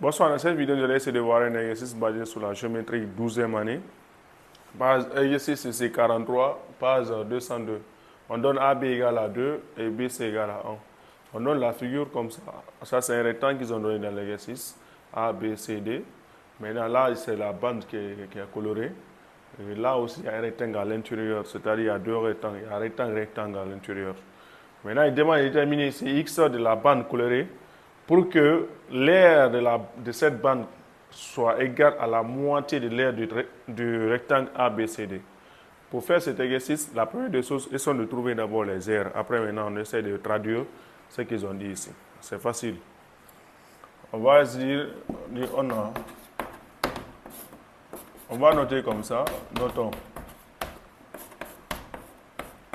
Bonsoir, dans cette vidéo, je vais essayer de voir un exercice basé sur la géométrie 12e année. Exercice C43, page 202. On donne AB égale à 2 et BC égale à 1. On donne la figure comme ça. Ça, c'est un rectangle qu'ils ont donné dans l'exercice. A, B, C, D. Maintenant, là, c'est la bande qui est colorée. Et là aussi, il y a un rectangle à l'intérieur. C'est-à-dire, il y a deux rectangles. Il y a un rectangle à l'intérieur. Maintenant, il demande de déterminer ici X de la bande colorée pour que l'aire de cette bande soit égale à la moitié de l'aire du rectangle ABCD. Pour faire cet exercice, la première des choses, ils sont de trouver d'abord les aires. Après, maintenant, on essaie de traduire ce qu'ils ont dit ici. C'est facile. On va dire on va noter comme ça. Notons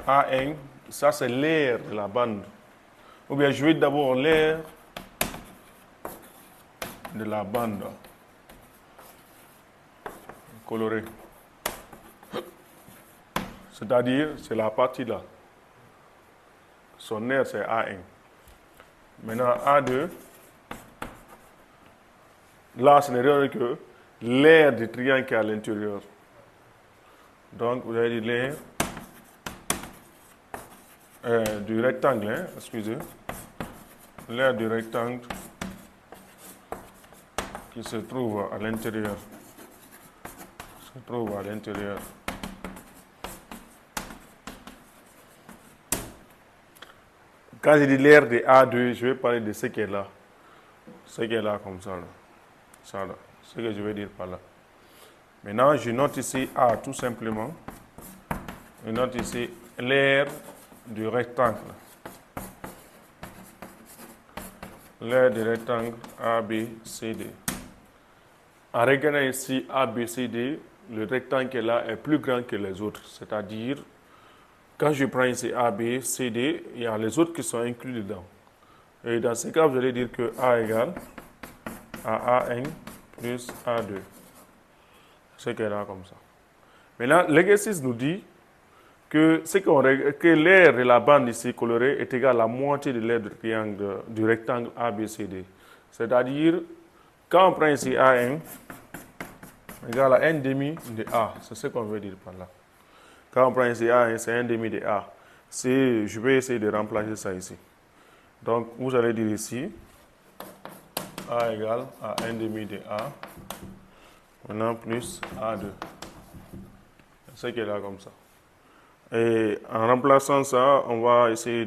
A1, ça c'est l'aire de la bande. Ou bien je vais d'abord l'aire de la bande colorée. C'est-à-dire, c'est la partie là. Son aire, c'est A1. Maintenant, A2, là, ce n'est rien que l'aire du triangle qui est à l'intérieur. Donc, vous avez dit l'aire du rectangle, hein, excusez. L'aire du rectangle qui se trouve à l'intérieur. Se trouve à l'intérieur. Quand je dis l'aire de A2, je vais parler de ce qui est là. Ce qui est là comme ça. Là. Ça là. Ce que je vais dire par là. Maintenant, je note ici A tout simplement. Je note ici l'aire du rectangle. L'aire du rectangle ABCD. En regardant ici ABCD, le rectangle qui est là est plus grand que les autres. C'est-à-dire, quand je prends ici A, B, C, D, il y a les autres qui sont inclus dedans. Et dans ce cas, vous allez dire que A égale à A1 plus A2. C'est qui est là comme ça. Maintenant, l'exercice nous dit que, l'aire de la bande ici colorée est égale à la moitié de l'aire du rectangle ABCD. C'est-à-dire, quand on prend ici A1 égale à 1 demi de A. C'est ce qu'on veut dire par là. Quand on prend ici A1, c'est 1 demi de A. Je vais essayer de remplacer ça ici. Donc, vous allez dire ici, A égale à 1 demi de A. Maintenant, plus A2. C'est ce qui est là comme ça. Et en remplaçant ça, on va essayer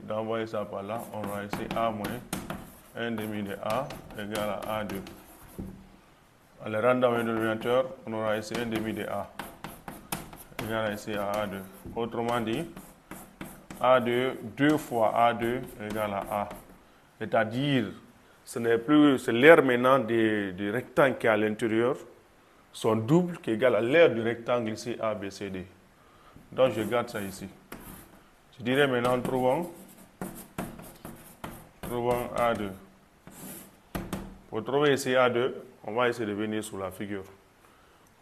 d'envoyer ça par là. On va essayer A moins 1 demi de A égale à A2. En le rendant dans le dénominateur, on aura ici 1 demi de A égale ici à A2. Autrement dit, A2, 2 fois A2 égale à A. C'est-à-dire, c'est l'aire maintenant du rectangle qui est à l'intérieur, son double qui est égal à l'aire du rectangle ici ABCD. Donc, je garde ça ici. Je dirais maintenant, trouvons A2. Pour trouver ici A2, on va essayer de venir sur la figure.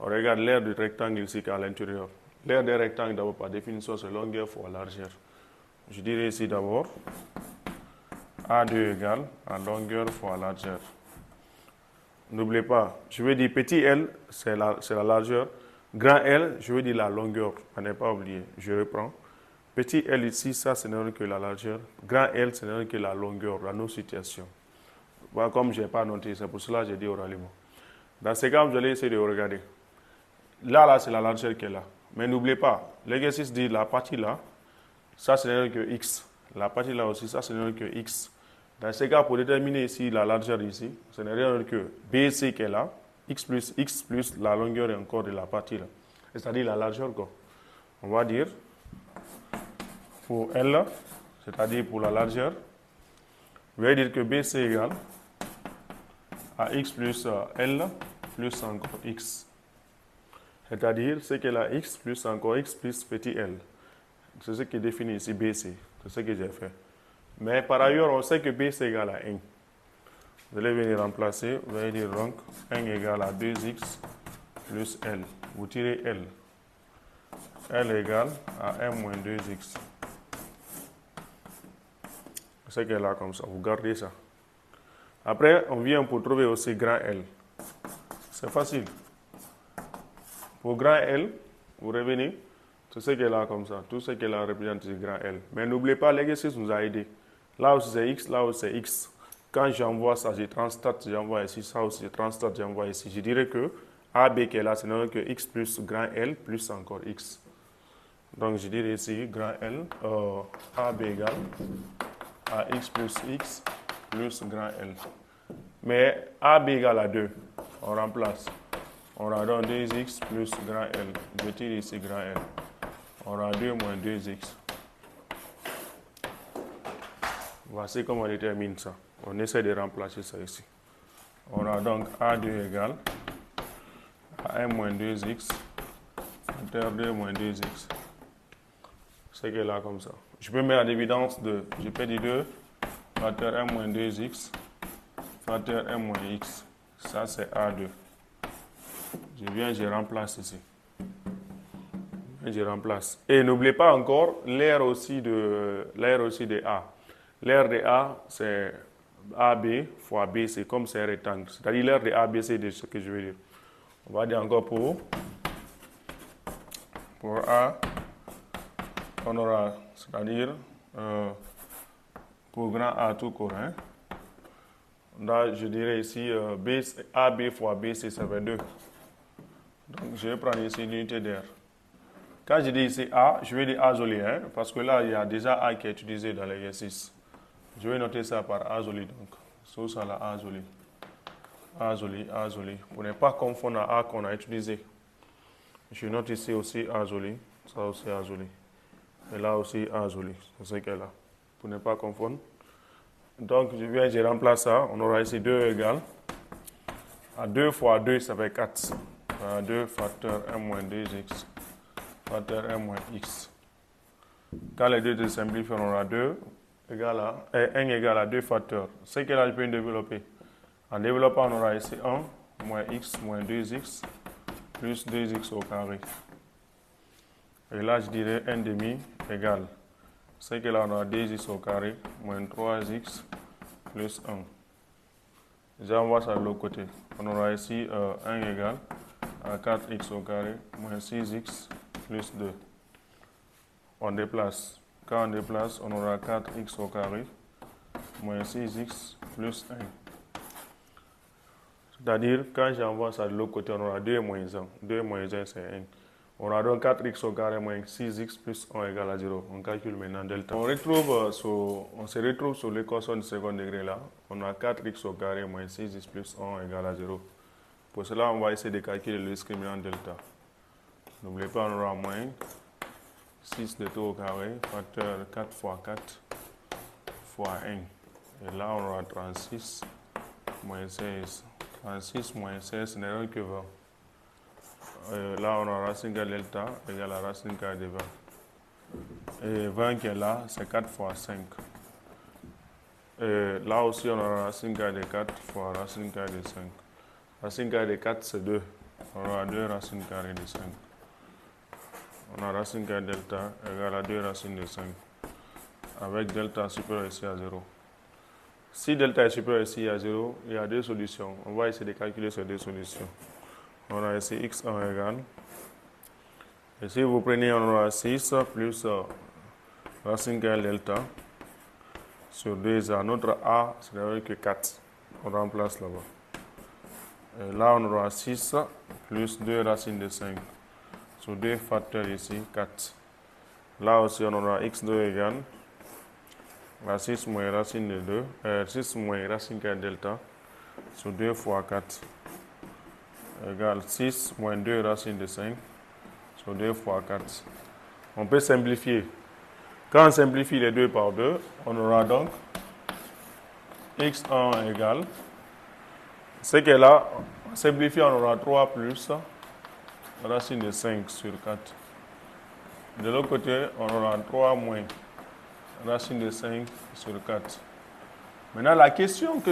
On regarde l'aire du rectangle ici qui est à l'intérieur. L'aire des rectangles, d'abord, par définition, c'est longueur fois largeur. Je dirais ici d'abord A2 égale à longueur fois largeur. N'oubliez pas, je vais dire petit L, c'est la largeur. Grand L, je vais dire la longueur. À ne pas oublier. Je reprends. Petit L ici, ça, ce n'est que la largeur. Grand L, ce n'est que la longueur, la non-situation. Voilà, comme je n'ai pas noté, c'est pour cela que j'ai dit oralement. Dans ce cas, vous allez essayer de regarder. Là, c'est la largeur qui est là. Mais n'oubliez pas, l'exercice dit la partie là, ça, ce n'est que X. La partie là aussi, ça, ce n'est que X. Dans ce cas, pour déterminer ici la largeur ici, ce n'est rien que BC qui est là, X plus la longueur encore de la partie là. C'est-à-dire la largeur quoi. On va dire pour L, c'est-à-dire pour la largeur, je vais dire que BC égale à X plus L plus encore X. C'est-à-dire, c'est qu'elle a X plus encore X plus petit L. C'est ce qui est défini ici, BC. C'est ce que j'ai fait. Mais par ailleurs, on sait que B c'est égal à 1. Vous allez venir remplacer, vous allez dire donc 1 égale à 2x plus L. Vous tirez L. L égale à 1 moins 2x. C'est qu'elle est là comme ça. Vous gardez ça. Après, on vient pour trouver aussi grand L. C'est facile. Pour grand L, vous revenez. Tout ce qui est là comme ça. Tout ce qui est là représente grand L. Mais n'oubliez pas, l'exercice nous a aidé. Là où c'est X, là où c'est X. Quand j'envoie ça, je transtate, j'envoie ici. Ça aussi, je transtate, j'envoie ici. Je dirais que AB qui est là, c'est non que X plus grand L plus encore X. Donc, je dirais ici grand L, AB égale à X plus X plus grand L. Mais AB égale à 2. On remplace. On aura donc 2x plus grand L. Je tire ici grand L. On aura 2 moins 2x. Voici comment on détermine ça. On essaie de remplacer ça ici. On aura donc A2 égale à 1 moins 2x facteur 2 moins 2x. C'est qu'elle est là comme ça. Je peux mettre en évidence 2. Je peux dire 2 facteur 1 moins 2x facteur 1 moins x. Ça, c'est A2. Je viens, je remplace ici. Je remplace. Et n'oubliez pas encore l'aire aussi de A. L'aire de A, c'est AB fois B, c'est comme c'est un rectangle. C'est-à-dire l'aire de AB, c'est ce que je veux dire. On va dire encore pour A, on aura, c'est-à-dire pour grand A tout court. Hein. Là, je dirais ici AB fois B, c'est ça fait 2. Donc, je vais prendre ici l'unité d'air. Quand je dis ici A, je vais dire A joli, hein, parce que là, il y a déjà A qui est utilisé dans l'exercice. Je vais noter ça par A joli, donc. Sur ça, là, A joli. A joli, A joli. Pour ne pas confondre A qu'on a utilisé. Je note ici aussi A joli. Ça aussi A joli. Et là aussi A joli. C'est ce qu'elle est là. Pour ne pas confondre. Donc, je remplace ça. On aura ici 2 égale. À 2 fois 2, ça fait 4. À 2 facteur 1 moins 2x. Facteur 1 moins x. Quand les deux se simplifient, on aura 2 égale à 1 égale à 2 facteurs. Ce que là, je peux développer. En développant, on aura ici 1 moins x moins 2x plus 2x au carré. Et là, je dirais 1 demi égale. Ce que là, on aura 2x au carré moins 3x plus 1. J'envoie ça de l'autre côté. On aura ici 1 égale à 4x au carré moins 6x plus 2. On déplace. Quand on déplace, on aura 4x au carré moins 6x plus 1. C'est-à-dire, quand j'envoie ça de l'autre côté, on aura 2 moins 1. 2 moins 1, c'est 1. On aura donc 4x au carré moins 6x plus 1 égale à 0. On calcule maintenant delta. On se retrouve sur l'équation du second degré là. On a 4x au carré moins 6x plus 1 égale à 0. Pour cela, on va essayer de calculer le discriminant delta. N'oubliez pas, on aura moins 6 de tout au carré, facteur 4 fois 4 fois 1. Et là, on aura 36 moins 16. 36 moins 16 n'est rien que 20. Là, on aura racine carrée delta égale à racine carrée de 20. Et 20 qui est là, c'est 4 fois 5. Et là aussi, on aura racine carrée de 4 fois racine carrée de 5. Racine carrée de 4, c'est 2. On aura 2 racines carrées de 5. On a racine carrée delta égale à 2 racines de 5. Avec delta supérieur ici à 0. Si delta est supérieur ici à 0, il y a deux solutions. On va essayer de calculer ces deux solutions. On a ici x1 égale. Et si vous prenez, on aura 6 plus racine carrée delta sur 2a. Notre a, c'est avec que 4. On remplace là-bas. Et là, on aura 6 plus 2 racines de 5. Sur 2 facteurs ici, 4. Là aussi, on aura x2 égale à 6 moins racine de 2. 6 moins racine carrée delta sur 2 fois 4 égale 6 moins 2 racine de 5 sur 2 fois 4. On peut simplifier. Quand on simplifie les 2 par 2, on aura donc x1 égale. Ce qui est là, on simplifie, on aura 3 plus racine de 5 sur 4. De l'autre côté, on aura 3 moins racine de 5 sur 4. Maintenant, la question que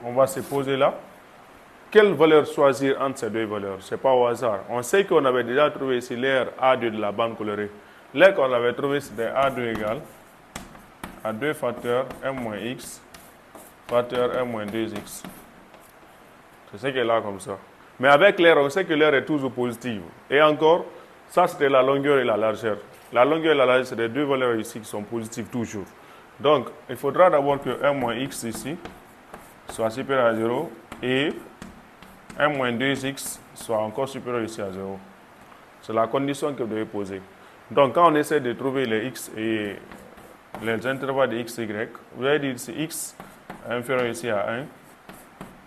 on va se poser là, quelle valeur choisir entre ces deux valeurs? Ce n'est pas au hasard. On sait qu'on avait déjà trouvé ici l'aire A2 de la bande colorée. L'aire qu'on avait trouvé, c'était A2 égale à 2 facteurs m moins x facteur m moins 2x. C'est ce qui est là comme ça. Mais avec l'air, on sait que l'air est toujours positive. Et encore, ça c'était la longueur et la largeur. La longueur et la largeur, c'est les deux valeurs ici qui sont positives toujours. Donc, il faudra d'abord que m moins x ici soit supérieur à 0 et m moins 2x soit encore supérieur ici à 0. C'est la condition que vous devez poser. Donc, quand on essaie de trouver les x et les intervalles de x, y, vous allez dire ici x est inférieur ici à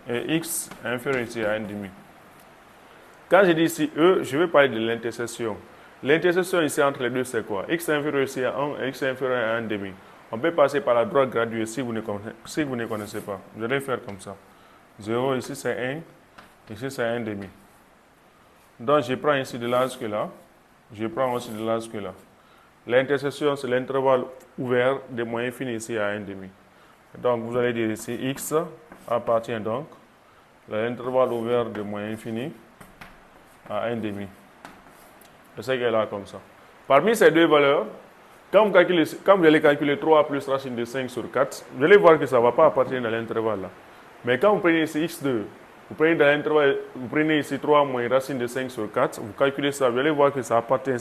1 et x est inférieur ici à 1 demi. Quand je dis ici E, je vais parler de l'intersection. L'intersection ici entre les deux, c'est quoi? X est inférieur ici à 1 et x est inférieur à 1 demi. On peut passer par la droite graduée si vous ne connaissez pas. Vous allez faire comme ça. 0, ici c'est 1, ici c'est 1 demi. Donc je prends ici de l'âge que là, je prends aussi de l'âge que là. L'intersection, c'est l'intervalle ouvert de moins infini ici à 1 demi. Donc vous allez dire ici x appartient donc à l'intervalle ouvert de moins infini à 1 demi. C'est ce qu'elle est là comme ça. Parmi ces deux valeurs, quand vous allez calculer 3 plus racine de 5 sur 4, vous allez voir que ça ne va pas appartenir à l'intervalle là. Mais quand vous prenez ici x2, vous prenez dans l'intervalle, vous prenez ici 3 moins racine de 5 sur 4, vous calculez ça, vous allez voir que ça appartient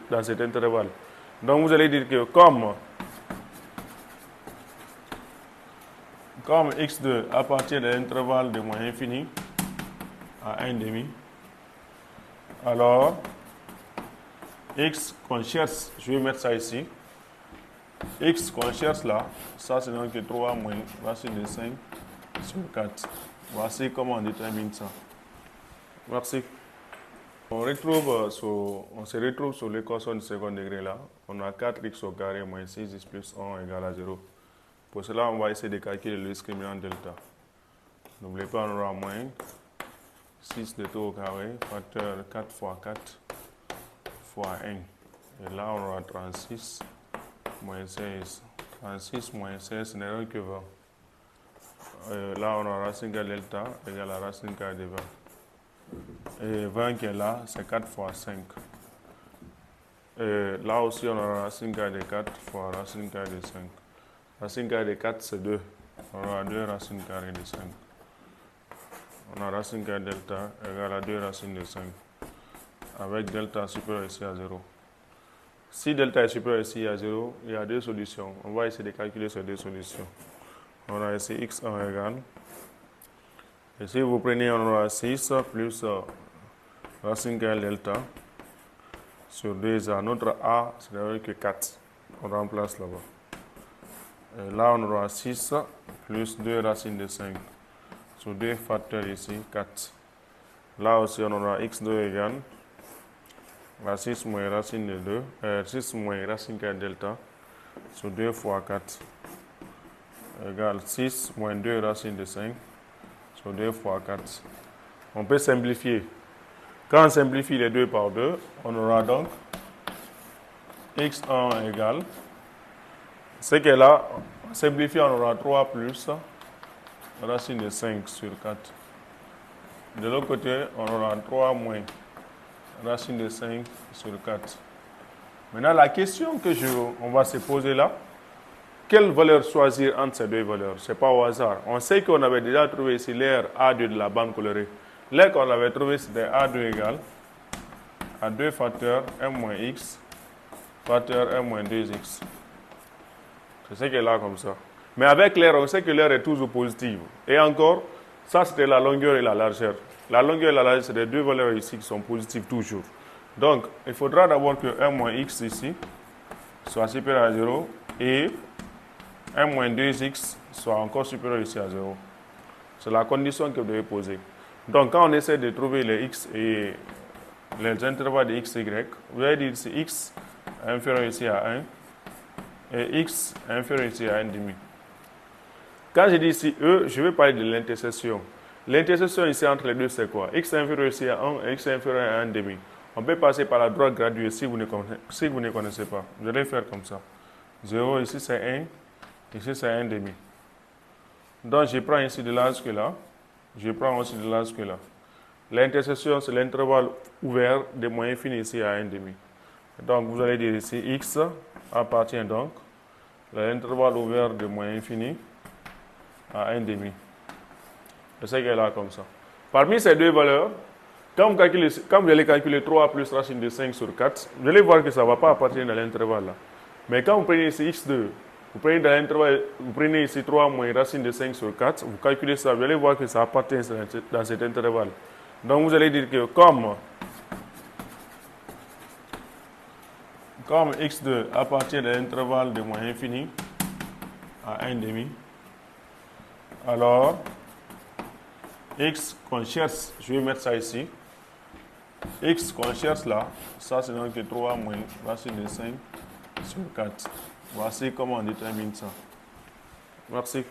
dans cet intervalle. Donc vous allez dire que comme x2 appartient à l'intervalle de moins infini à 1 demi, alors x qu'on cherche, je vais mettre ça ici, x qu'on cherche là, ça c'est donc 3 moins racine de 5 sur 4. Voici comment on détermine ça. Merci. On se retrouve sur l'équation du second degré là. On a 4x au carré moins 6x plus 1 égale à 0. Pour cela, on va essayer de calculer le discriminant delta. N'oubliez pas, on aura moins 6 de tout au carré, facteur 4 fois 4 fois 1. Et là, on aura 36 moins 16. 36 moins 16 n'est rien que 20. Là, on aura racine carrée delta égale à racine carrée de 20. Et 20 qui est là, c'est 4 fois 5. Et là aussi, on aura racine carrée de 4 fois racine carrée de 5. Racine carrée de 4, c'est 2. On aura 2 racines carrées de 5. On a racine carrée delta égale à 2 racines de 5. Avec delta supérieur ici à 0. Si delta est supérieur ici à 0, il y a deux solutions. On va essayer de calculer ces deux solutions. On a ici x1 égale. Et si vous prenez, on aura 6 plus racine carrée delta sur 2a. Notre a, c'est que 4. On remplace là-bas. Et là, on aura 6 plus 2 racines de 5 sur 2 facteurs ici, 4. Là aussi, on aura x2 égale à 6 moins racine de 2, 6 moins racine carrée delta sur 2 fois 4 égale 6 moins 2 racine de 5 sur 2 fois 4. On peut simplifier. Quand on simplifie les 2 par 2, on aura donc x1 égale, ce qui est là, on simplifie, on aura 3 plus racine de 5 sur 4. De l'autre côté, on aura 3 moins racine de 5 sur 4. Maintenant, la question que on va se poser là, quelle valeur choisir entre ces deux valeurs? Ce n'est pas au hasard. On sait qu'on avait déjà trouvé ici l'air A2 de la bande colorée. L'air qu'on avait trouvé, c'était A2 égale à 2 facteurs m moins x facteur m moins 2x. C'est ce qui est là comme ça. Mais avec l'air, on sait que l'air est toujours positive. Et encore, ça c'était la longueur et la largeur. La longueur et la largeur, c'est les deux valeurs ici qui sont positives toujours. Donc, il faudra d'abord que m moins x ici soit supérieur à 0 et m moins 2x soit encore supérieur ici à 0. C'est la condition que vous devez poser. Donc, quand on essaie de trouver les x et les intervalles de x, y, vous allez dire ici x est inférieur ici à 1 et x est inférieur ici à 1 demi. Quand je dis ici E, je vais parler de l'intersection. L'intersection ici entre les deux, c'est quoi? X est inférieur ici à 1 et x est inférieur à 1 demi. On peut passer par la droite graduée si vous ne connaissez pas. Vous allez faire comme ça. 0, ici c'est 1, ici c'est 1 demi. Donc je prends ici de l'âge que là, je prends aussi de l'âge que là. L'intersection, c'est l'intervalle ouvert de moins infini ici à 1 demi. Donc vous allez dire ici x appartient donc l'intervalle ouvert de moins infini à 1 demi. C'est ce qu'elle a comme ça. Parmi ces deux valeurs, quand vous allez calculer 3 plus racine de 5 sur 4, vous allez voir que ça ne va pas appartenir à l'intervalle là. Mais quand vous prenez ici x2, vous prenez dans l'intervalle, vous prenez ici 3 moins racine de 5 sur 4, vous calculez ça, vous allez voir que ça appartient dans cet intervalle. Donc vous allez dire que comme x2 appartient à l'intervalle de moins infini à 1 demi, alors x qu'on cherche, je vais mettre ça ici, x qu'on cherche là, ça c'est donc 3 moins racine de 5 sur 4. Voici comment on détermine ça. Merci.